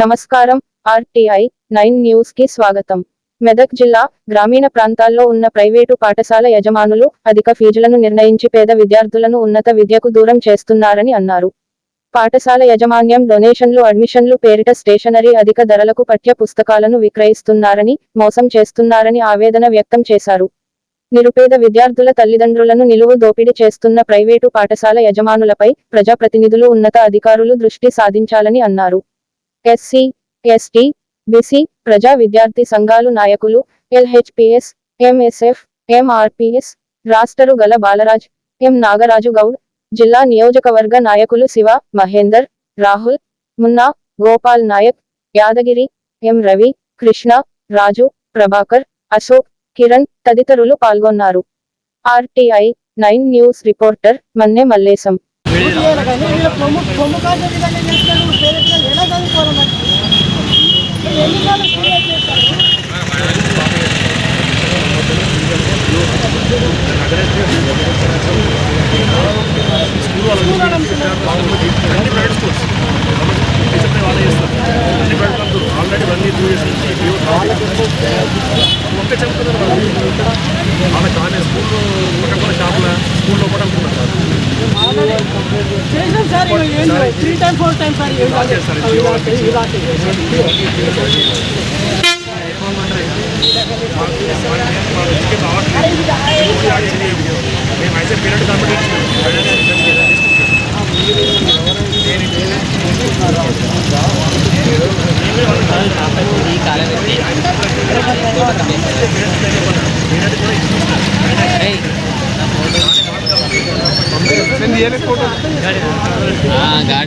నమస్కారం. RTI 9 news కి స్వాగతం. మెదక్ జిల్లా గ్రామీణ ప్రాంతాల్లో ఉన్న ప్రైవేటు పాఠశాల యజమానులు అధిక ఫీజులను నిర్ణయించి పేద విద్యార్థులను ఉన్నత విద్యకు దూరం చేస్తున్నారని అన్నారు. పాఠశాల యాజమాన్యం డొనేషన్లు, అడ్మిషన్లు పేరిట స్టేషనరీ అధిక ధరలకు పఠ్య పుస్తకాలను విక్రయిస్తున్నారని, మోసం చేస్తున్నారని ఆవేదన వ్యక్తం చేశారు. నిరుపేద విద్యార్థుల తల్లిదండ్రులను నిలువు దోపిడీ చేస్తున్న ప్రైవేటు పాఠశాల యజమానులపై ప్రజాప్రతినిధులు, ఉన్నత అధికారులు దృష్టి సాధించాలని అన్నారు. ఎస్సీ, ఎస్టీ, బీసీ, ప్రజా విద్యార్థి సంఘాలు నాయకులు, ఎల్హెచ్పిఎస్, ఎంఎస్ఎఫ్, ఎంఆర్పిఎస్, రాష్ట్రు గల బాలరాజ్, ఎం నాగరాజు గౌడ్, జిల్లా నియోజకవర్గ నాయకులు శివ, మహేందర్, రాహుల్, మున్నా, గోపాల్ నాయక్, యాదగిరి, ఎం రవి, కృష్ణ, రాజు, ప్రభాకర్, అశోక్, కిరణ్ తదితరులు పాల్గొన్నారు. RTI 9 news reporter Manne Mallesham. गाड़ी